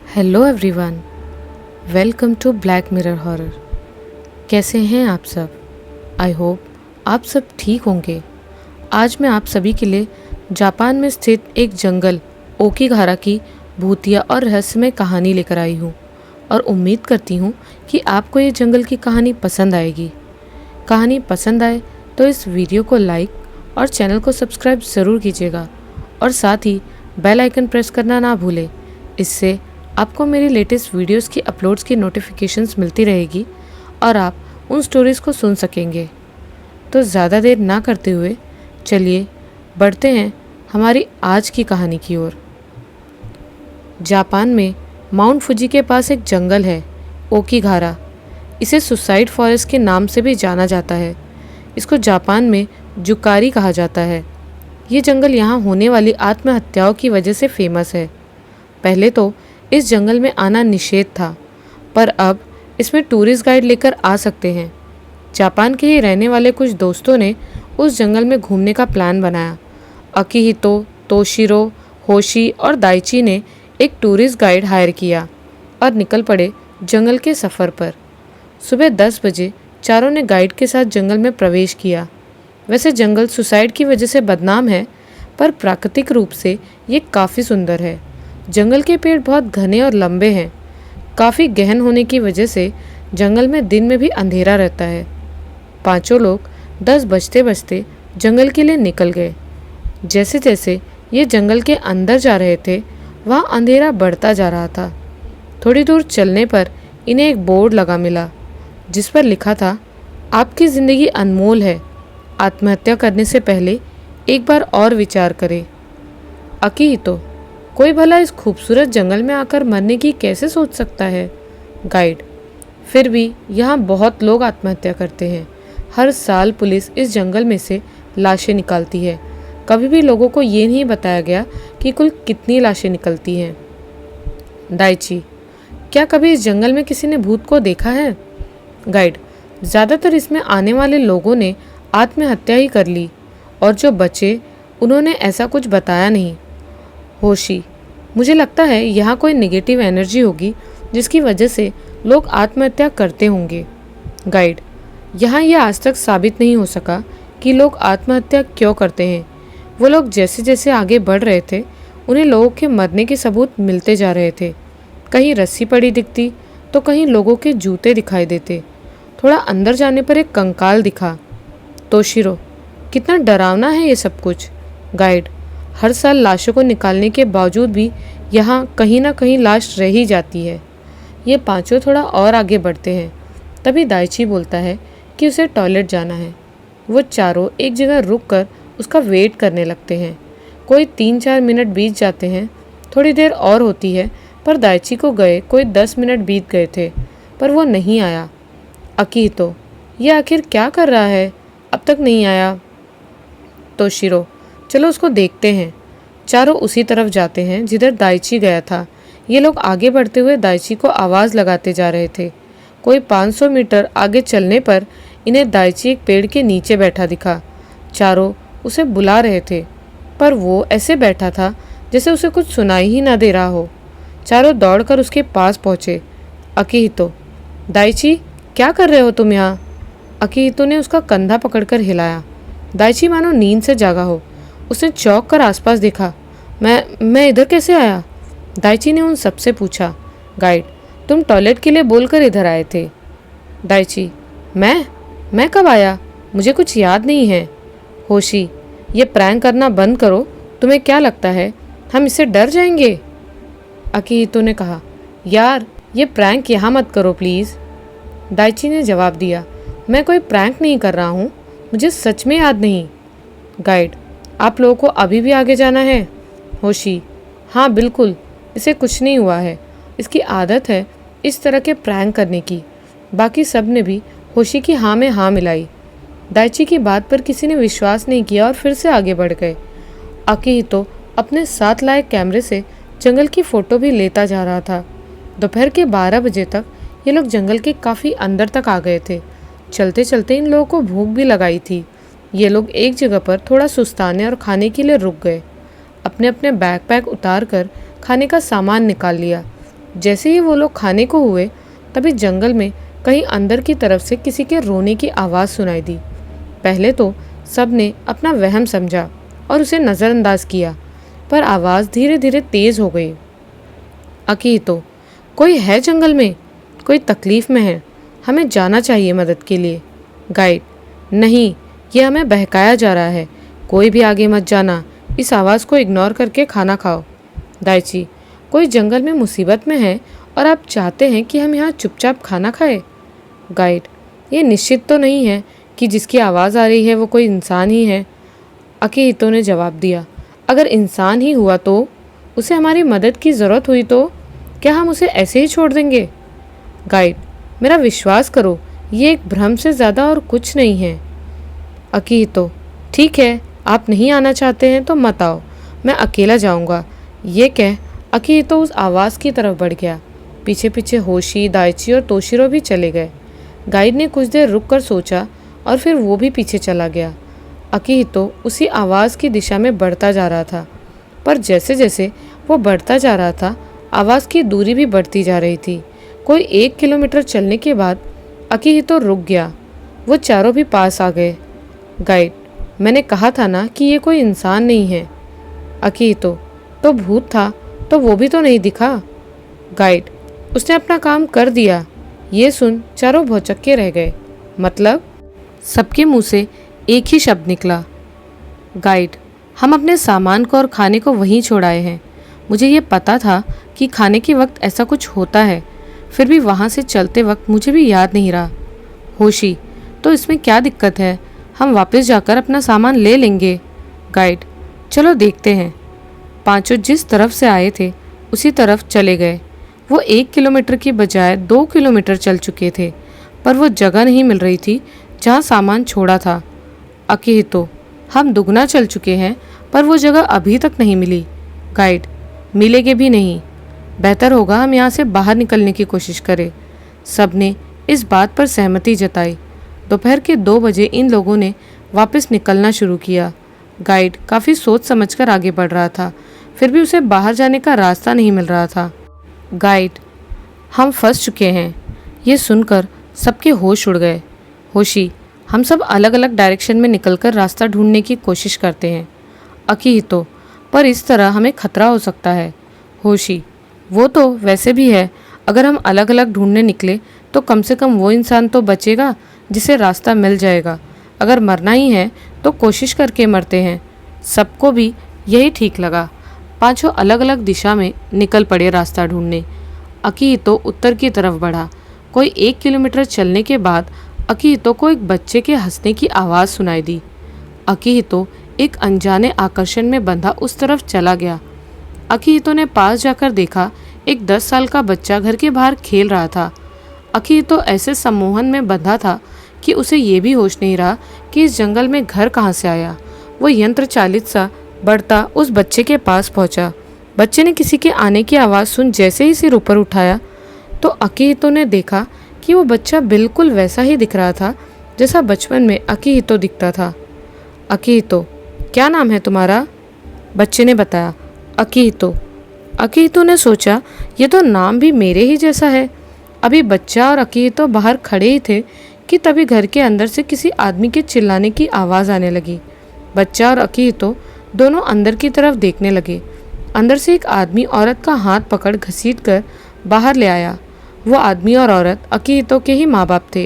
Hello everyone, welcome to black mirror horror. कैसे हैं आप सब? आई होप आप सब ठीक होंगे। आज मैं आप सभी के लिए जापान में स्थित एक जंगल ओकिगारा की भूतिया और रहस्यमय कहानी लेकर आई हूँ और उम्मीद करती हूँ कि आपको ये जंगल की कहानी पसंद आएगी। कहानी पसंद आए तो इस वीडियो को लाइक और चैनल को सब्सक्राइब ज़रूर कीजिएगा और साथ ही बेल आइकन प्रेस करना ना भूलें। इससे आपको मेरी लेटेस्ट वीडियोस की अपलोड्स की नोटिफिकेशंस मिलती रहेगी और आप उन स्टोरीज़ को सुन सकेंगे। तो ज़्यादा देर ना करते हुए चलिए बढ़ते हैं हमारी आज की कहानी की ओर। जापान में माउंट फुजी के पास एक जंगल है, ओकिगारा। इसे सुसाइड फॉरेस्ट के नाम से भी जाना जाता है। इसको जापान में जुकारी कहा जाता है। ये जंगल यहाँ होने वाली आत्महत्याओं की वजह से फेमस है। पहले तो इस जंगल में आना निषेध था, पर अब इसमें टूरिस्ट गाइड लेकर आ सकते हैं। जापान के ही रहने वाले कुछ दोस्तों ने उस जंगल में घूमने का प्लान बनाया। अकिहितो, तोशिरो, होशी और दाइची ने एक टूरिस्ट गाइड हायर किया और निकल पड़े जंगल के सफ़र पर। सुबह 10 बजे चारों ने गाइड के साथ जंगल में प्रवेश किया। वैसे जंगल सुसाइड की वजह से बदनाम है, पर प्राकृतिक रूप से ये काफ़ी सुंदर है। जंगल के पेड़ बहुत घने और लंबे हैं। काफ़ी गहन होने की वजह से जंगल में दिन में भी अंधेरा रहता है। पांचों लोग 10 बजते बजते जंगल के लिए निकल गए। जैसे जैसे ये जंगल के अंदर जा रहे थे, वहाँ अंधेरा बढ़ता जा रहा था। थोड़ी दूर चलने पर इन्हें एक बोर्ड लगा मिला, जिस पर लिखा था, आपकी ज़िंदगी अनमोल है, आत्महत्या करने से पहले एक बार और विचार करें। अकिहितो, कोई भला इस खूबसूरत जंगल में आकर मरने की कैसे सोच सकता है? गाइड, फिर भी यहाँ बहुत लोग आत्महत्या करते हैं। हर साल पुलिस इस जंगल में से लाशें निकालती है। कभी भी लोगों को ये नहीं बताया गया कि कुल कितनी लाशें निकलती हैं। दाइची, क्या कभी इस जंगल में किसी ने भूत को देखा है? गाइड, ज़्यादातर इसमें आने वाले लोगों ने आत्महत्या ही कर ली और जो बचे उन्होंने ऐसा कुछ बताया नहीं। होशी, मुझे लगता है यहाँ कोई नेगेटिव एनर्जी होगी जिसकी वजह से लोग आत्महत्या करते होंगे। गाइड, यहाँ यह आज तक साबित नहीं हो सका कि लोग आत्महत्या क्यों करते हैं। वो लोग जैसे जैसे आगे बढ़ रहे थे, उन्हें लोगों के मरने के सबूत मिलते जा रहे थे। कहीं रस्सी पड़ी दिखती तो कहीं लोगों के जूते दिखाई देते। थोड़ा अंदर जाने पर एक कंकाल दिखा। तोशिरो, कितना डरावना है ये सब कुछ। गाइड, हर साल लाशों को निकालने के बावजूद भी यहाँ कहीं ना कहीं लाश रह ही जाती है। ये पांचों थोड़ा और आगे बढ़ते हैं। तभी दाइची बोलता है कि उसे टॉयलेट जाना है। वो चारों एक जगह रुक कर उसका वेट करने लगते हैं। कोई 3-4 मिनट बीत जाते हैं। थोड़ी देर और होती है, पर दाइची को गए कोई 10 मिनट बीत गए थे, पर वो नहीं आया। अकिहितो, ये आखिर क्या कर रहा है, अब तक नहीं आया। तोशिरो, चलो उसको देखते हैं। चारों उसी तरफ जाते हैं जिधर दाइची गया था। ये लोग आगे बढ़ते हुए दाइची को आवाज़ लगाते जा रहे थे। कोई 500 मीटर आगे चलने पर इन्हें दाइची एक पेड़ के नीचे बैठा दिखा। चारों उसे बुला रहे थे, पर वो ऐसे बैठा था जैसे उसे कुछ सुनाई ही ना दे रहा हो। चारों दौड़कर उसके पास पहुँचे। अकिहितो, दाइची, क्या कर रहे हो तुम यहाँ? अकिहितो ने उसका कंधा पकड़कर हिलाया। दाइची मानो नींद से जागा हो। उसने चौंक कर आसपास देखा। मैं इधर कैसे आया? दाइची ने उन सबसे पूछा। गाइड, तुम टॉयलेट के लिए बोलकर इधर आए थे। दाइची, मैं कब आया? मुझे कुछ याद नहीं है। होशी, ये प्रैंक करना बंद करो। तुम्हें क्या लगता है हम इससे डर जाएंगे? अकिहितो ने कहा। यार, ये प्रैंक यहाँ मत करो प्लीज़। दाइची ने जवाब दिया। मैं कोई प्रैंक नहीं कर रहा हूँ, मुझे सच में याद नहीं। गाइड, आप लोगों को अभी भी आगे जाना है? होशी, हाँ बिल्कुल, इसे कुछ नहीं हुआ है। इसकी आदत है इस तरह के प्रैंक करने की। बाकी सब ने भी होशी की हाँ में हाँ मिलाई। दाइची की बात पर किसी ने विश्वास नहीं किया और फिर से आगे बढ़ गए। अकिहितो अपने साथ लाए कैमरे से जंगल की फ़ोटो भी लेता जा रहा था। दोपहर के 12 बजे तक ये लोग जंगल के काफ़ी अंदर तक आ गए थे। चलते चलते इन लोगों को भूख भी लगाई थी। ये लोग एक जगह पर थोड़ा सुस्ताने और खाने के लिए रुक गए। अपने अपने बैकपैक उतार कर खाने का सामान निकाल लिया। जैसे ही वो लोग खाने को हुए तभी जंगल में कहीं अंदर की तरफ से किसी के रोने की आवाज़ सुनाई दी। पहले तो सब ने अपना वहम समझा और उसे नज़रअंदाज किया, पर आवाज़ धीरे धीरे तेज़ हो गई। अकीतो, कोई है जंगल में, कोई तकलीफ़ में है, हमें जाना चाहिए मदद के लिए। गाइड, नहीं, ये हमें बहकाया जा रहा है, कोई भी आगे मत जाना, इस आवाज़ को इग्नोर करके खाना खाओ। दाइची, कोई जंगल में मुसीबत में है और आप चाहते हैं कि हम यहाँ चुपचाप खाना खाएं? गाइड, ये निश्चित तो नहीं है कि जिसकी आवाज़ आ रही है वो कोई इंसान ही है। अकीहितो ने जवाब दिया, अगर इंसान ही हुआ तो, उसे हमारी मदद की ज़रूरत हुई तो क्या हम उसे ऐसे ही छोड़ देंगे? गाइड, मेरा विश्वास करो, ये एक भ्रम से ज़्यादा और कुछ नहीं है। अकीहितो, ठीक है, आप नहीं आना चाहते हैं तो मत आओ, मैं अकेला जाऊंगा। ये कह अकीहितो उस आवाज़ की तरफ बढ़ गया। पीछे पीछे होशी, दाइची और तोशिरो भी चले गए। गाइड ने कुछ देर रुक कर सोचा और फिर वो भी पीछे चला गया। अकीहितो उसी आवाज़ की दिशा में बढ़ता जा रहा था, पर जैसे जैसे वो बढ़ता जा रहा था आवाज़ की दूरी भी बढ़ती जा रही थी। कोई 1 किलोमीटर चलने के बाद अकीहितो रुक गया। वो चारों भी पास आ गए। गाइड, मैंने कहा था ना कि ये कोई इंसान नहीं है। अकीहितो, तो भूत था तो वो भी तो नहीं दिखा। गाइड, उसने अपना काम कर दिया। ये सुन चारों भौचक्के रह गए। मतलब? सबके मुंह से एक ही शब्द निकला, गाइड। हम अपने सामान को और खाने को वहीं छोड़ आए हैं। मुझे ये पता था कि खाने के वक्त ऐसा कुछ होता है, फिर भी वहाँ से चलते वक्त मुझे भी याद नहीं रहा। होशी, तो इसमें क्या दिक्कत है, हम वापस जाकर अपना सामान ले लेंगे। गाइड, चलो देखते हैं। पांचों जिस तरफ से आए थे उसी तरफ चले गए। वो 1 किलोमीटर की बजाय 2 किलोमीटर चल चुके थे, पर वो जगह नहीं मिल रही थी जहाँ सामान छोड़ा था। अकीहितो, हम दुगना चल चुके हैं पर वो जगह अभी तक नहीं मिली। गाइड, मिलेगी भी नहीं। बेहतर होगा हम यहाँ से बाहर निकलने की कोशिश करें। सबने इस बात पर सहमति जताई। दोपहर के 2 बजे इन लोगों ने वापस निकलना शुरू किया। गाइड काफ़ी सोच समझकर आगे बढ़ रहा था, फिर भी उसे बाहर जाने का रास्ता नहीं मिल रहा था। गाइड, हम फंस चुके हैं। ये सुनकर सबके होश उड़ गए। होशी, हम सब अलग अलग डायरेक्शन में निकलकर रास्ता ढूंढने की कोशिश करते हैं। अकीहितो, पर इस तरह हमें खतरा हो सकता है। होशी, वो तो वैसे भी है, अगर हम अलग अलग ढूंढने निकले तो कम से कम वो इंसान तो बचेगा जिसे रास्ता मिल जाएगा। अगर मरना ही है तो कोशिश करके मरते हैं। सबको भी यही ठीक लगा। पांचों अलग अलग दिशा में निकल पड़े रास्ता ढूंढने। अकीहितो उत्तर की तरफ बढ़ा। कोई 1 किलोमीटर चलने के बाद अकीहितो को एक बच्चे के हंसने की आवाज़ सुनाई दी। अकीहितो एक अनजाने आकर्षण में बंधा उस तरफ चला गया। अकीहितो ने पास जाकर देखा, एक 10 साल का बच्चा घर के बाहर खेल रहा था। अकीहितो ऐसे सम्मोहन में बंधा था कि उसे ये भी होश नहीं रहा कि इस जंगल में घर कहाँ से आया। वो यंत्र चालित सा बढ़ता उस बच्चे के पास पहुंचा। बच्चे ने किसी के आने की आवाज़ सुन जैसे ही सिर ऊपर उठाया तो अकीहितो ने देखा कि वो बच्चा बिल्कुल वैसा ही दिख रहा था जैसा बचपन में अकीहितो दिखता था। अकीहितो, क्या नाम है तुम्हारा? बच्चे ने बताया, अकीहितो। अकीहितो ने सोचा, ये तो नाम भी मेरे ही जैसा है। अभी बच्चा और अकीहितो बाहर खड़े ही थे कि तभी घर के अंदर से किसी आदमी के चिल्लाने की आवाज़ आने लगी। बच्चा और अकीहितो दोनों अंदर की तरफ देखने लगे। अंदर से एक आदमी औरत का हाथ पकड़ घसीट कर बाहर ले आया। वो आदमी और औरत अकीहितो के ही माँ बाप थे।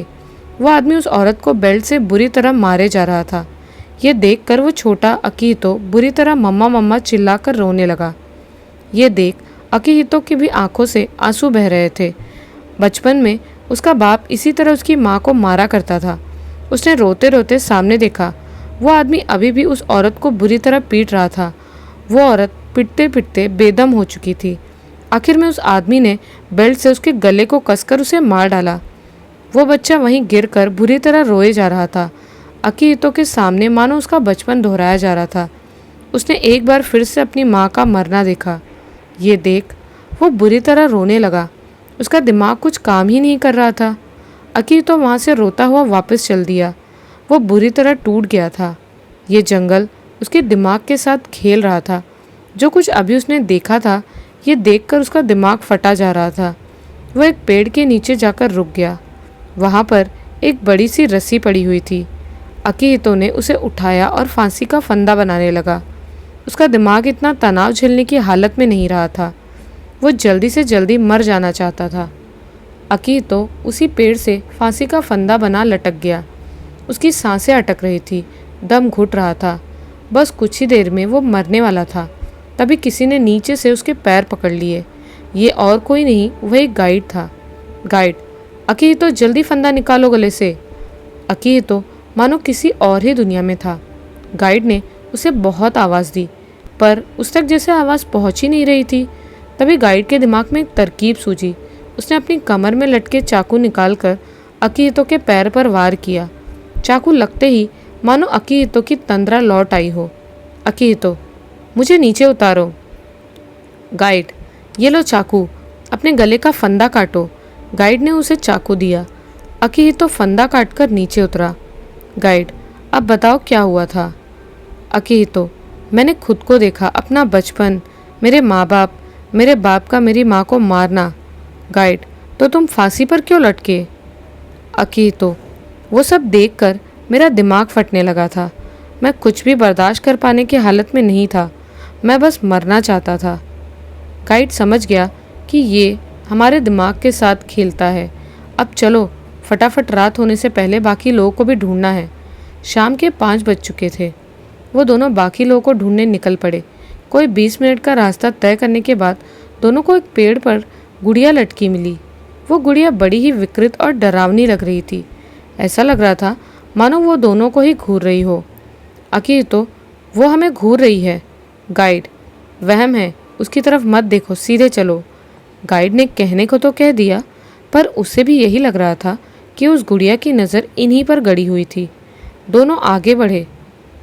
वो आदमी उस औरत को बेल्ट से बुरी तरह मारे जा रहा था। ये देखकर वो छोटा अकीहितो बुरी तरह मम्मा मम्मा चिल्लाकर रोने लगा। ये देख अकीहितो की भी आंखों से आंसू बह रहे थे। बचपन में उसका बाप इसी तरह उसकी माँ को मारा करता था। उसने रोते रोते सामने देखा, वो आदमी अभी भी उस औरत को बुरी तरह पीट रहा था। वो औरत पिटते पिटते बेदम हो चुकी थी। आखिर में उस आदमी ने बेल्ट से उसके गले को कसकर उसे मार डाला। वो बच्चा वहीं गिरकर बुरी तरह रोए जा रहा था। अकीहितो के सामने मानो उसका बचपन दोहराया जा रहा था। उसने एक बार फिर से अपनी माँ का मरना देखा। ये देख वो बुरी तरह रोने लगा। उसका दिमाग कुछ काम ही नहीं कर रहा था। अकीहितो वहाँ से रोता हुआ वापस चल दिया। वो बुरी तरह टूट गया था। ये जंगल उसके दिमाग के साथ खेल रहा था। जो कुछ अभी उसने देखा था ये देखकर उसका दिमाग फटा जा रहा था। वह एक पेड़ के नीचे जाकर रुक गया। वहाँ पर एक बड़ी सी रस्सी पड़ी हुई थी। अकीहितो ने उसे उठाया और फांसी का फंदा बनाने लगा। उसका दिमाग इतना तनाव झेलने की हालत में नहीं रहा था। वो जल्दी से जल्दी मर जाना चाहता था। अकीहितो उसी पेड़ से फांसी का फंदा बना लटक गया। उसकी सांसें अटक रही थी, दम घुट रहा था। बस कुछ ही देर में वो मरने वाला था। तभी किसी ने नीचे से उसके पैर पकड़ लिए। ये और कोई नहीं, वह एक गाइड था। गाइड, अकीहितो जल्दी फंदा निकालो गले से। अकीहितो मानो किसी और ही दुनिया में था। गाइड ने उसे बहुत आवाज़ दी, पर उस तक जैसे आवाज़ पहुंच ही नहीं रही थी। तभी गाइड के दिमाग में एक तरकीब सूझी। उसने अपनी कमर में लटके चाकू निकालकर अकीहितो के पैर पर वार किया। चाकू लगते ही मानो अकीहितो की तंद्रा लौट आई हो। अकीहितो, मुझे नीचे उतारो। गाइड, ये लो चाकू, अपने गले का फंदा काटो। गाइड ने उसे चाकू दिया। अकीहितो फंदा काटकर नीचे उतरा। गाइड, अब बताओ क्या हुआ था। अकीहितो, मैंने खुद को देखा, अपना बचपन, मेरे माँ बाप, मेरे बाप का मेरी माँ को मारना। गाइड, तो तुम फांसी पर क्यों लटके। अकीहितो, वो सब देखकर मेरा दिमाग फटने लगा था। मैं कुछ भी बर्दाश्त कर पाने की हालत में नहीं था। मैं बस मरना चाहता था। गाइड समझ गया कि ये हमारे दिमाग के साथ खेलता है। अब चलो, फटाफट रात होने से पहले बाकी लोगों को भी ढूंढना है। शाम के 5 बज चुके थे। वो दोनों बाकी लोगों को ढूंढने निकल पड़े। कोई 20 मिनट का रास्ता तय करने के बाद दोनों को एक पेड़ पर गुड़िया लटकी मिली। वो गुड़िया बड़ी ही विकृत और डरावनी लग रही थी। ऐसा लग रहा था मानो वो दोनों को ही घूर रही हो। अकीहितो, वो हमें घूर रही है। गाइड, वहम है, उसकी तरफ मत देखो, सीधे चलो। गाइड ने कहने को तो कह दिया, पर उसे भी यही लग रहा था कि उस गुड़िया की नज़र इन्हीं पर गड़ी हुई थी। दोनों आगे बढ़े,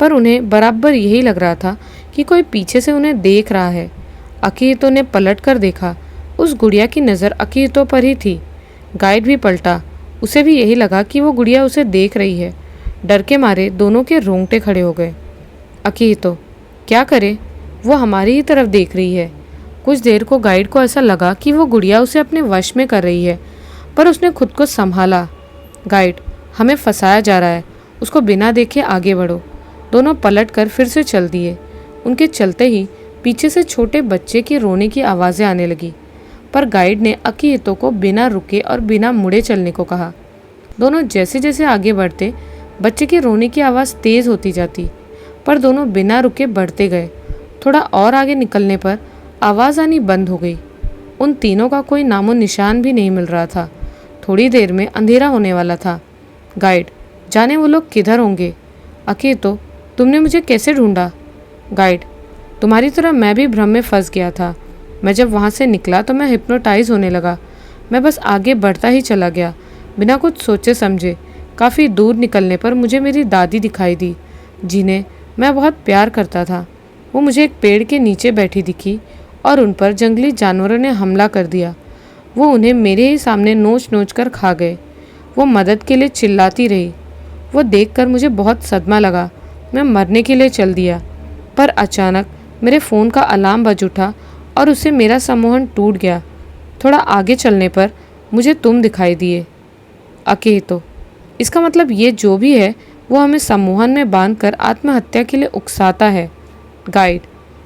पर उन्हें बराबर यही लग रहा था कि कोई पीछे से उन्हें देख रहा है। अकीहितो ने पलट कर देखा। उस गुड़िया की नज़र अकीहितो पर ही थी। गाइड भी पलटा। उसे भी यही लगा कि वो गुड़िया उसे देख रही है। डर के मारे दोनों के रोंगटे खड़े हो गए। अकीहितो, क्या करे, वो हमारी ही तरफ देख रही है। कुछ देर को गाइड को ऐसा लगा कि वो गुड़िया उसे अपने वश में कर रही है, पर उसने खुद को संभाला। गाइड, हमें फंसाया जा रहा है, उसको बिना देखे आगे बढ़ो। दोनों पलट कर फिर से चल दिए। उनके चलते ही पीछे से छोटे बच्चे की रोने की आवाज़ें आने लगी, पर गाइड ने अकीहितो को बिना रुके और बिना मुड़े चलने को कहा। दोनों जैसे जैसे आगे बढ़ते, बच्चे के रोने की आवाज़ तेज़ होती जाती, पर दोनों बिना रुके बढ़ते गए। थोड़ा और आगे निकलने पर आवाज़ आनी बंद हो गई। उन तीनों का कोई नामो निशान भी नहीं मिल रहा था। थोड़ी देर में अंधेरा होने वाला था। गाइड, जाने वो लोग किधर होंगे। अकीहितो, तुमने मुझे कैसे ढूंढा। गाइड, तुम्हारी तरह मैं भी भ्रम में फंस गया था। मैं जब वहाँ से निकला तो मैं हिप्नोटाइज होने लगा। मैं बस आगे बढ़ता ही चला गया, बिना कुछ सोचे समझे। काफ़ी दूर निकलने पर मुझे मेरी दादी दिखाई दी, जिन्हें मैं बहुत प्यार करता था। वो मुझे एक पेड़ के नीचे बैठी दिखी और उन पर जंगली जानवरों ने हमला कर दिया। वो उन्हें मेरे ही सामने नोच नोच कर खा गए। वो मदद के लिए चिल्लाती रही। वो देखकर मुझे बहुत सदमा लगा। मैं मरने के लिए चल दिया, पर अचानक मेरे फ़ोन का अलार्म बज उठा और उससे मेरा सम्मोहन टूट गया। थोड़ा आगे चलने पर मुझे तुम दिखाई दिए। अकीहितो, इसका मतलब ये जो भी है वो हमें सम्मोहन में बांधकर आत्महत्या के लिए उकसाता है। गाइड,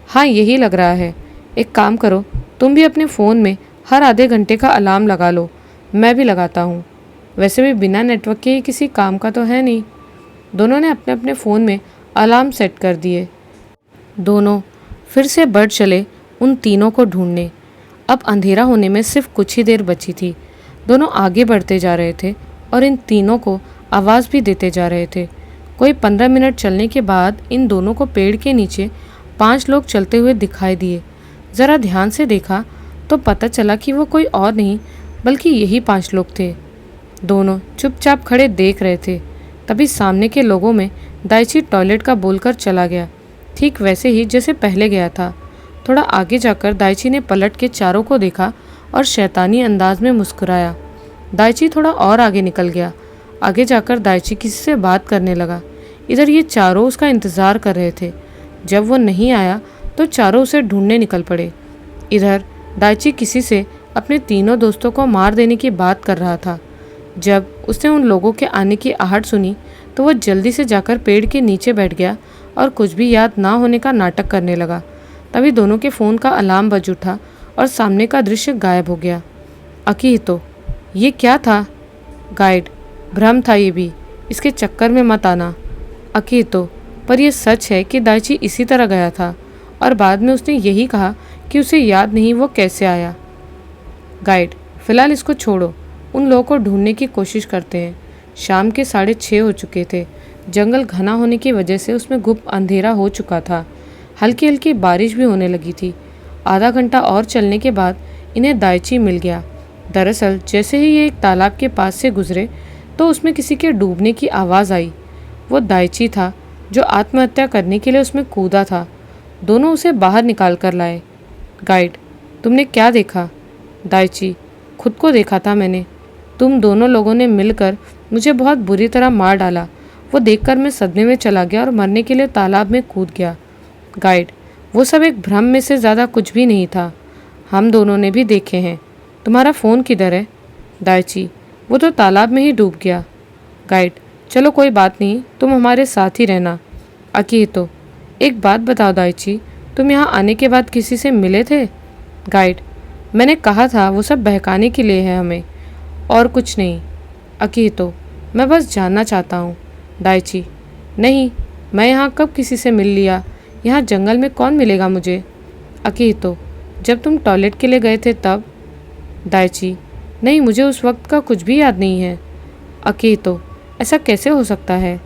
हाँ यही लग रहा है। एक काम करो, तुम भी अपने फ़ोन में हर आधे घंटे का अलार्म लगा लो। मैं भी लगाता हूँ। वैसे भी बिना नेटवर्क के ही किसी काम का तो है नहीं। दोनों ने अपने अपने फ़ोन में अलार्म सेट कर दिए। दोनों फिर से बढ़ चले उन तीनों को ढूंढने। अब अंधेरा होने में सिर्फ कुछ ही देर बची थी। दोनों आगे बढ़ते जा रहे थे और इन तीनों को आवाज़ भी देते जा रहे थे। कोई 15 मिनट चलने के बाद इन दोनों को पेड़ के नीचे 5 लोग चलते हुए दिखाई दिए। ज़रा ध्यान से देखा तो पता चला कि वो कोई और नहीं बल्कि यही 5 लोग थे। दोनों चुपचाप खड़े देख रहे थे। तभी सामने के लोगों में दाइची टॉयलेट का बोलकर चला गया, ठीक वैसे ही जैसे पहले गया था। थोड़ा आगे जाकर दाइची ने पलट के चारों को देखा और शैतानी अंदाज में मुस्कुराया। दाइची थोड़ा और आगे निकल गया। आगे जाकर दाइची किसी से बात करने लगा। इधर ये चारों उसका इंतज़ार कर रहे थे। जब वो नहीं आया तो चारों उसे ढूंढने निकल पड़े। इधर दाइची किसी से अपने तीनों दोस्तों को मार देने की बात कर रहा था। जब उसने उन लोगों के आने की आहट सुनी तो वह जल्दी से जाकर पेड़ के नीचे बैठ गया और कुछ भी याद ना होने का नाटक करने लगा। तभी दोनों के फ़ोन का अलार्म बज उठा और सामने का दृश्य गायब हो गया। अकीहितो, ये क्या था? गाइड, भ्रम था ये भी, इसके चक्कर में मत आना। अकीहितो, पर यह सच है कि दाइची इसी तरह गया था और बाद में उसने यही कहा कि उसे याद नहीं वो कैसे आया। गाइड, फिलहाल इसको छोड़ो, उन लोगों को ढूंढने की कोशिश करते हैं। शाम के 6:30 हो चुके थे। जंगल घना होने की वजह से उसमें गुप्त अंधेरा हो चुका था। हल्की हल्की बारिश भी होने लगी थी। आधा घंटा और चलने के बाद इन्हें दाइची मिल गया। दरअसल जैसे ही ये एक तालाब के पास से गुजरे तो उसमें किसी के डूबने की आवाज़ आई। वो दाइची था जो आत्महत्या करने के लिए उसमें कूदा था। दोनों उसे बाहर निकाल कर लाए। गाइड, तुमने क्या देखा? दाइची, खुद को देखा था मैंने। तुम दोनों लोगों ने मिलकर मुझे बहुत बुरी तरह मार डाला। वो देखकर मैं सदमे में चला गया और मरने के लिए तालाब में कूद गया। गाइड, वो सब एक भ्रम में से ज़्यादा कुछ भी नहीं था। हम दोनों ने भी देखे हैं। तुम्हारा फ़ोन किधर है? दाइची, वो तो तालाब में ही डूब गया। गाइड, चलो कोई बात नहीं, तुम हमारे साथ ही रहना। अकीहितो, एक बात बताओ दाइची, तुम यहाँ आने के बाद किसी से मिले थे? गाइड, मैंने कहा था वो सब बहकाने के लिए है हमें, और कुछ नहीं। अकीहितो, मैं बस जानना चाहता हूँ। दाइची, नहीं, मैं यहाँ कब किसी से मिल लिया? यहाँ जंगल में कौन मिलेगा मुझे? अकीहितो, जब तुम टॉयलेट के लिए गए थे तब। दाइची, नहीं, मुझे उस वक्त का कुछ भी याद नहीं है। अकीहितो, ऐसा कैसे हो सकता है?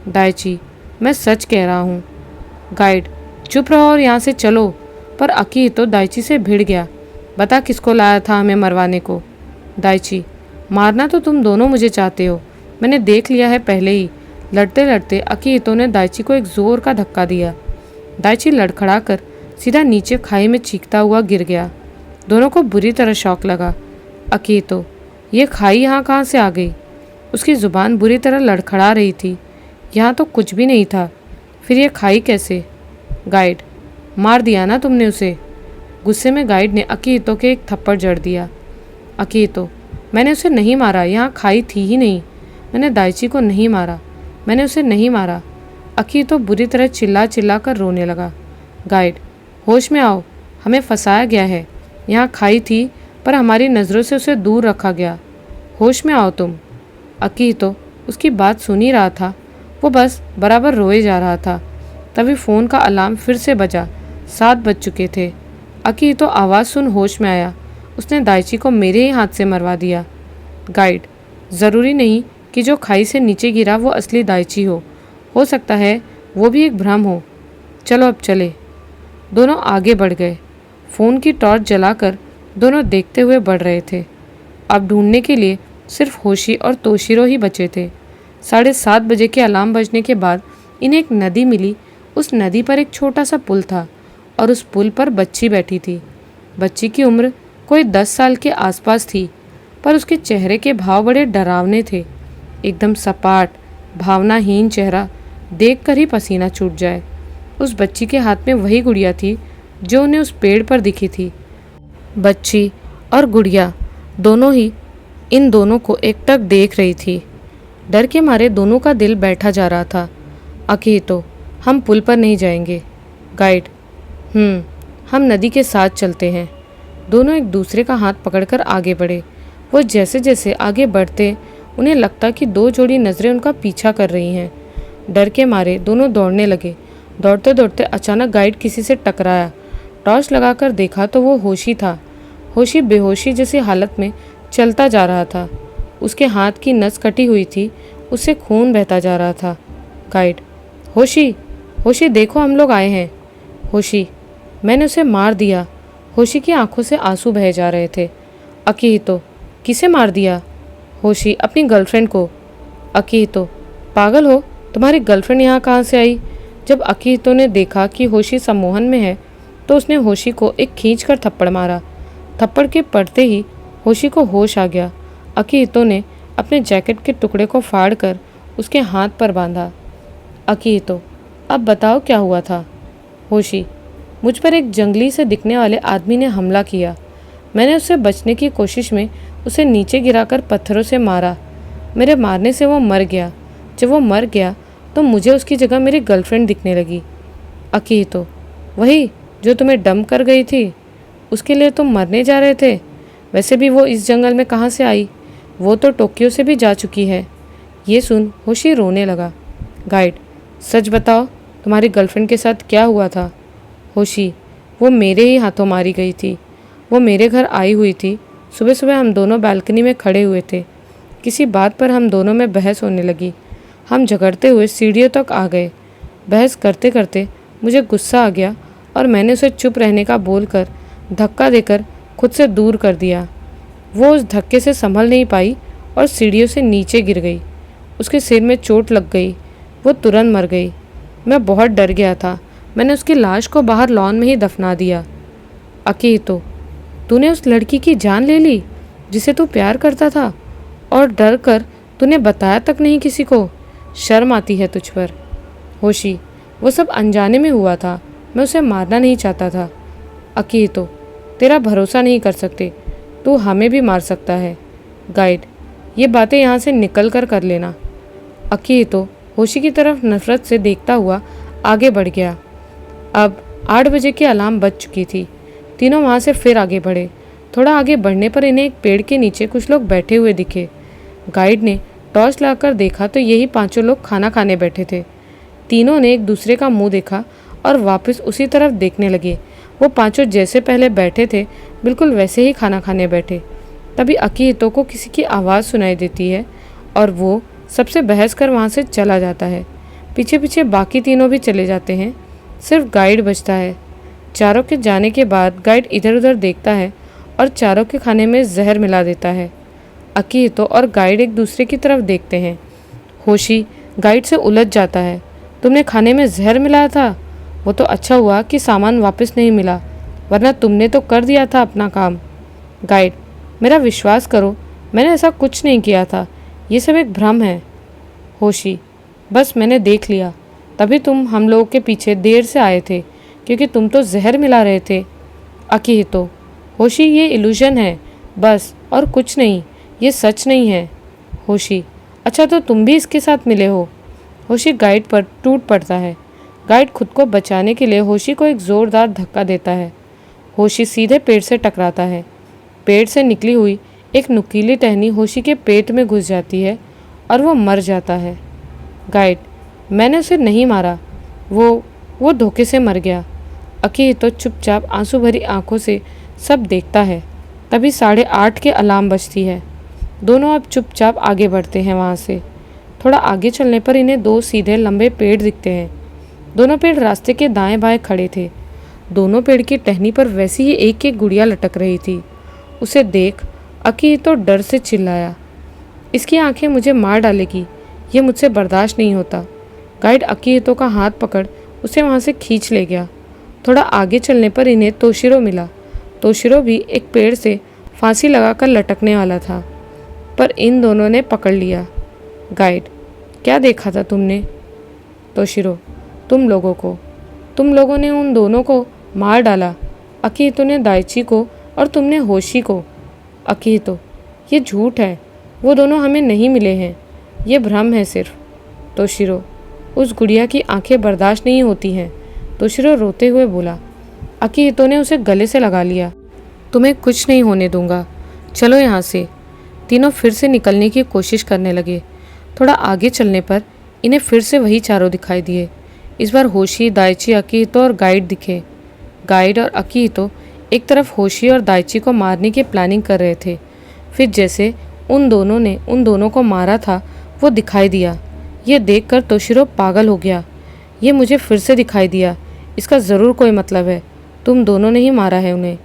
दाइची, मैं सच कह रहा हूँ। गाइड, चुप रहो और यहाँ से चलो। पर अकीहितो दाइची से भिड़ गया। बता किसको लाया था हमें मरवाने को? दाइची, मारना तो तुम दोनों मुझे चाहते हो, मैंने देख लिया है पहले ही। लड़ते लड़ते अकीहितो ने दाइची को एक जोर का धक्का दिया। दाइची लड़खड़ा कर सीधा नीचे खाई में चीखता हुआ गिर गया। दोनों को बुरी तरह शौक लगा। अकीहितो, ये खाई यहाँ कहाँ से आ गई? उसकी ज़ुबान बुरी तरह लड़खड़ा रही थी। यहाँ तो कुछ भी नहीं था, फिर ये खाई कैसे? गाइड, मार दिया ना तुमने उसे? गुस्से में गाइड ने अकीहितो के एक थप्पड़ जड़ दिया। अकीहितो, मैंने उसे नहीं मारा, यहाँ खाई थी ही नहीं। मैंने दाइची को नहीं मारा, मैंने उसे नहीं मारा। अकीहितो बुरी तरह चिल्ला चिल्ला कर रोने लगा। गाइड, होश में आओ, हमें फंसाया गया है। यहाँ खाई थी पर हमारी नज़रों से उसे दूर रखा गया। होश में आओ तुम। अकीहितो उसकी बात सुन ही रहा था, वो बस बराबर रोए जा रहा था। तभी फ़ोन का अलार्म फिर से बजा। 7 बज चुके थे। अकीहितो आवाज़ सुन होश में आया। उसने दाइची को मेरे ही हाथ से मरवा दिया। गाइड, ज़रूरी नहीं कि जो खाई से नीचे गिरा वो असली दाइची हो सकता है वो भी एक भ्रम हो। चलो अब चले। दोनों आगे बढ़ गए। फ़ोन की टॉर्च जलाकर दोनों देखते हुए बढ़ रहे थे। अब ढूंढने के लिए सिर्फ होशी और तोशिरो ही बचे थे। 7:30 बजे के अलार्म बजने के बाद इन्हें एक नदी मिली। उस नदी पर एक छोटा सा पुल था और उस पुल पर बच्ची बैठी थी। बच्ची की उम्र कोई 10 साल के आसपास थी, पर उसके चेहरे के भाव बड़े डरावने थे। एकदम सपाट, भावनाहीन चेहरा देखकर ही पसीना छूट जाए। उस बच्ची के हाथ में वही गुड़िया थी जो उन्हें उस पेड़ पर दिखी थी। बच्ची और गुड़िया दोनों ही इन दोनों को एकटक देख रही थी। डर के मारे दोनों का दिल बैठा जा रहा था। अकीहितो, हम पुल पर नहीं जाएंगे। गाइड, हम नदी के साथ चलते हैं। दोनों एक दूसरे का हाथ पकड़कर आगे बढ़े। वो जैसे जैसे आगे बढ़ते उन्हें लगता कि 2 जोड़ी नज़रें उनका पीछा कर रही हैं। डर के मारे दोनों दौड़ने लगे। दौड़ते दौड़ते अचानक गाइड किसी से टकराया। टॉर्च लगाकर देखा तो वो होशी था। होशी बेहोशी जैसी हालत में चलता जा रहा था। उसके हाथ की नस कटी हुई थी, उससे खून बहता जा रहा था। गाइड, होशी, होशी देखो हम लोग आए हैं। होशी, मैंने उसे मार दिया। होशी की आंखों से आंसू बहे जा रहे थे। अकीहितो, किसे मार दिया? होशी, अपनी गर्लफ्रेंड को। अकीहितो, पागल हो, तुम्हारी गर्लफ्रेंड यहाँ कहाँ से आई? जब अकीहितो ने देखा कि होशी सम्मोहन में है तो उसने होशी को एक खींचकर थप्पड़ मारा। थप्पड़ के पड़ते ही होशी को होश आ गया। अकीहितो ने अपने जैकेट के टुकड़े को फाड़कर उसके हाथ पर बांधा। अकीहितो, अब बताओ क्या हुआ था? होशी, मुझ पर एक जंगली से दिखने वाले आदमी ने हमला किया। मैंने उससे बचने की कोशिश में उसे नीचे गिराकर पत्थरों से मारा। मेरे मारने से वो मर गया। जब वो मर गया तो मुझे उसकी जगह मेरी गर्लफ्रेंड दिखने लगी। अकीहितो, वही जो तुम्हें डंप कर गई थी, उसके लिए तुम मरने जा रहे थे। वैसे भी वो इस जंगल में कहाँ से आई? वो तो टोक्यो से भी जा चुकी है। ये सुन होशी रोने लगा। गाइड, सच बताओ, तुम्हारी गर्लफ्रेंड के साथ क्या हुआ था? होशी, वो मेरे ही हाथों मारी गई थी। वो मेरे घर आई हुई थी। सुबह सुबह हम दोनों बालकनी में खड़े हुए थे। किसी बात पर हम दोनों में बहस होने लगी। हम झगड़ते हुए सीढ़ियों तक आ गए। बहस करते करते मुझे गुस्सा आ गया और मैंने उसे चुप रहने का बोलकर धक्का देकर खुद से दूर कर दिया। वो उस धक्के से संभल नहीं पाई और सीढ़ियों से नीचे गिर गई। उसके सिर में चोट लग गई। वो तुरंत मर गई। मैं बहुत डर गया था। मैंने उसकी लाश को बाहर लॉन में ही दफना दिया। अकीहितो, तूने उस लड़की की जान ले ली जिसे तू प्यार करता था, और डर कर तूने बताया तक नहीं किसी को। शर्म आती है तुझ पर। होशी, वो सब अनजाने में हुआ था। मैं उसे मारना नहीं चाहता था। अकीहितो, तेरा भरोसा नहीं कर सकते। तू हमें भी मार सकता है। गाइड, ये बातें यहाँ से निकल कर लेना। अकीहितो होशी की तरफ नफरत से देखता हुआ आगे बढ़ गया। अब 8 बजे की अलार्म बज चुकी थी। तीनों वहाँ से फिर आगे बढ़े। थोड़ा आगे बढ़ने पर इन्हें एक पेड़ के नीचे कुछ लोग बैठे हुए दिखे। गाइड ने टॉर्च लाकर देखा तो यही 5 लोग खाना खाने बैठे थे। तीनों ने एक दूसरे का मुंह देखा और वापस उसी तरफ देखने लगे। वो 5 जैसे पहले बैठे थे बिल्कुल वैसे ही खाना खाने बैठे। तभी अकीहितो को किसी की आवाज़ सुनाई देती है और वो सबसे बहस कर वहाँ से चला जाता है। पीछे पीछे बाकी तीनों भी चले जाते हैं। सिर्फ गाइड बचता है। चारों के जाने के बाद गाइड इधर उधर देखता है और चारों के खाने में जहर मिला देता है। अकीहितो और गाइड एक दूसरे की तरफ देखते हैं। होशी गाइड से उलझ जाता है। तुमने खाने में जहर मिलाया था? वो तो अच्छा हुआ कि सामान वापस नहीं मिला, वरना तुमने तो कर दिया था अपना काम। गाइड, मेरा विश्वास करो, मैंने ऐसा कुछ नहीं किया था। ये सब एक भ्रम है। होशी, बस मैंने देख लिया, तभी तुम हम लोगों के पीछे देर से आए थे, क्योंकि तुम तो जहर मिला रहे थे। अकीहितो, होशी, ये इल्यूजन है बस, और कुछ नहीं, ये सच नहीं है। होशी, अच्छा तो तुम भी इसके साथ मिले हो? होशी गाइड पर टूट पड़ता है। गाइड खुद को बचाने के लिए होशी को एक ज़ोरदार धक्का देता है। होशी सीधे पेड़ से टकराता है। पेड़ से निकली हुई एक नुकीली टहनी होशी के पेट में घुस जाती है और वो मर जाता है। गाइड, मैंने उसे नहीं मारा, वो धोखे से मर गया। अकीहितो चुपचाप आंसू भरी आंखों से सब देखता है। तभी 8:30 के अलार्म बजती है। दोनों अब चुपचाप आगे बढ़ते हैं। वहाँ से थोड़ा आगे चलने पर इन्हें 2 सीधे लंबे पेड़ दिखते हैं। दोनों पेड़ रास्ते के दाएं बाएं खड़े थे। दोनों पेड़ की टहनी पर वैसी ही एक एक गुड़िया लटक रही थी। उसे देख अकीहितो डर से चिल्लाया, इसकी आंखें मुझे मार डालेगी, ये मुझसे बर्दाश्त नहीं होता। गाइड अकीहितो का हाथ पकड़ उसे वहाँ से खींच ले गया। थोड़ा आगे चलने पर इन्हें तोशिरो मिला। तोशिरो भी एक पेड़ से फांसी लगाकर लटकने वाला था, पर इन दोनों ने पकड़ लिया। गाइड, क्या देखा था तुमने? तोशिरो, तुम लोगों ने उन दोनों को मार डाला। अकीहितो ने दाइची को और तुमने होशी को। अकीहितो, ये झूठ है, वो दोनों हमें नहीं मिले हैं, ये भ्रम है सिर्फ। तोशिरो, उस गुड़िया की आंखें बर्दाश्त नहीं होती हैं। तोशिरो रोते हुए बोला। अकीहितो ने उसे गले से लगा लिया। तुम्हें कुछ नहीं होने दूंगा, चलो यहाँ से। तीनों फिर से निकलने की कोशिश करने लगे। थोड़ा आगे चलने पर इन्हें फिर से वही चारों दिखाई दिए। इस बार होशी, दाइची, अकीहितो और गाइड दिखे। गाइड और अकीहितो एक तरफ होशी और दाइची को मारने की प्लानिंग कर रहे थे। फिर जैसे उन दोनों ने उन दोनों को मारा था वो दिखाई दिया। ये देखकर तोशिरो पागल हो गया। ये मुझे फिर से दिखाई दिया, इसका ज़रूर कोई मतलब है। तुम दोनों ने ही मारा है उन्हें।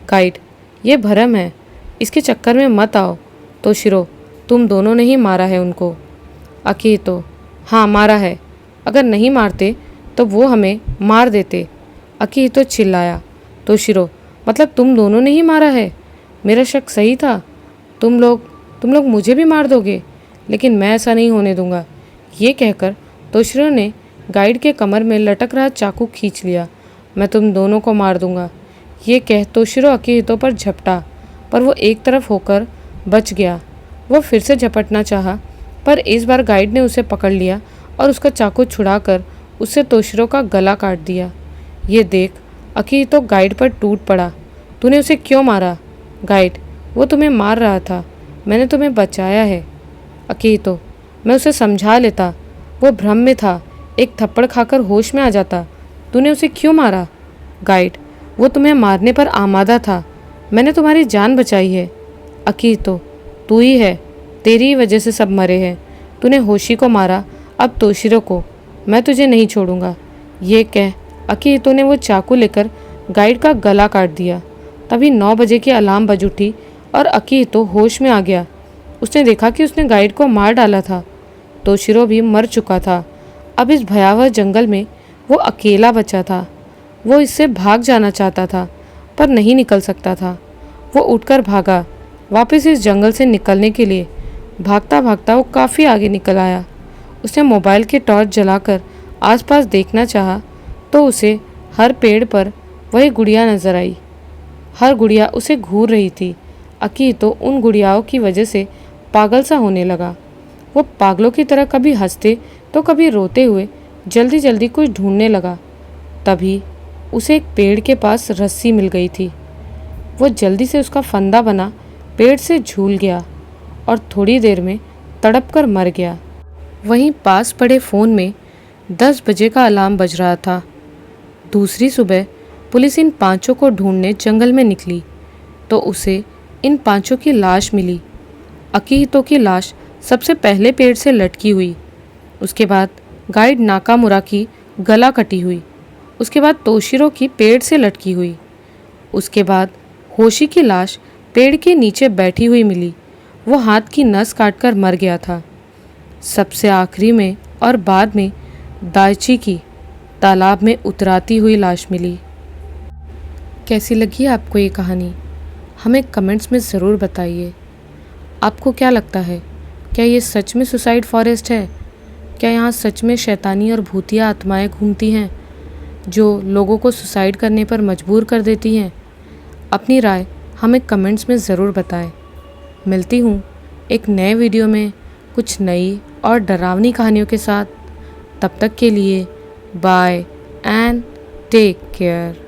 गाइड, ये भरम है, इसके चक्कर में मत आओ। तोशिरो, तुम दोनों ने ही मारा है उनको। अकीहितो, हाँ मारा है, अगर नहीं मारते तो वो हमें मार देते। अकीहितो चिल्लाया। तोशिरो, मतलब तुम दोनों ने ही मारा है? मेरा शक सही था। तुम लोग मुझे भी मार दोगे, लेकिन मैं ऐसा नहीं होने दूंगा। ये कहकर तोशिरो ने गाइड के कमर में लटक रहा चाकू खींच लिया मैं तुम दोनों को मार दूंगा। ये कह तोशिरो अकिहितो पर झपटा, पर वो एक तरफ होकर बच गया। वो फिर से झपटना चाहा, पर इस बार गाइड ने उसे पकड़ लिया और उसका चाकू छुड़ाकर उससे तोशिरो का गला काट दिया। ये देख अकिहितो गाइड पर टूट पड़ा। तूने उसे क्यों मारा? गाइड, वो तुम्हें मार रहा था, मैंने तुम्हें बचाया है। अकिहितो, मैं उसे समझा लेता, वो भ्रम में था, एक थप्पड़ खाकर होश में आ जाता। तूने उसे क्यों मारा? गाइड, वो तुम्हें मारने पर आमादा था, मैंने तुम्हारी जान बचाई है। अकिहितो, तू ही है, तेरी ही वजह से सब मरे हैं। तूने होशी को मारा, अब तोशिरो को। मैं तुझे नहीं छोड़ूंगा। ये कह अकिहितो ने वो चाकू लेकर गाइड का गला काट दिया। तभी 9 बजे की अलार्म बज उठी और अकिहितो होश में आ गया। उसने देखा कि उसने गाइड को मार डाला था। तोशिरो भी मर चुका था। अब इस भयावह जंगल में वो अकेला बचा था। वो इससे भाग जाना चाहता था, पर नहीं निकल सकता था। वो उठकर भागा, वापस इस जंगल से निकलने के लिए। भागता भागता वो काफ़ी आगे निकल आया। उसने मोबाइल की टॉर्च जलाकर आसपास देखना चाहा, तो उसे हर पेड़ पर वही गुड़िया नजर आई। हर गुड़िया उसे घूर रही थी। अकिहितो उन गुड़ियाओं की वजह से पागल सा होने लगा। वो पागलों की तरह कभी हंसते तो कभी रोते हुए जल्दी जल्दी कुछ ढूंढने लगा। तभी उसे एक पेड़ के पास रस्सी मिल गई थी। वो जल्दी से उसका फंदा बना पेड़ से झूल गया और थोड़ी देर में तड़प कर मर गया। वहीं पास पड़े फ़ोन में 10 बजे का अलार्म बज रहा था। दूसरी सुबह पुलिस इन 5 को ढूंढने जंगल में निकली तो उसे इन 5 की लाश मिली। अकिहितो की लाश सबसे पहले पेड़ से लटकी हुई। उसके बाद गाइड नाकामुरा की गला कटी हुई। उसके बाद तोशिरो की पेड़ से लटकी हुई। उसके बाद होशी की लाश पेड़ के नीचे बैठी हुई मिली। वो हाथ की नस काटकर मर गया था। सबसे आखिरी में और बाद में दाइची की तालाब में उतराती हुई लाश मिली। कैसी लगी आपको ये कहानी? हमें कमेंट्स में ज़रूर बताइए। आपको क्या लगता है, क्या ये सच में सुसाइड फॉरेस्ट है? क्या यहाँ सच में शैतानी और भूतिया आत्माएं घूमती हैं जो लोगों को सुसाइड करने पर मजबूर कर देती हैं? अपनी राय हमें कमेंट्स में ज़रूर बताएं। मिलती हूँ एक नए वीडियो में कुछ नई और डरावनी कहानियों के साथ। तब तक के लिए बाय एंड टेक केयर।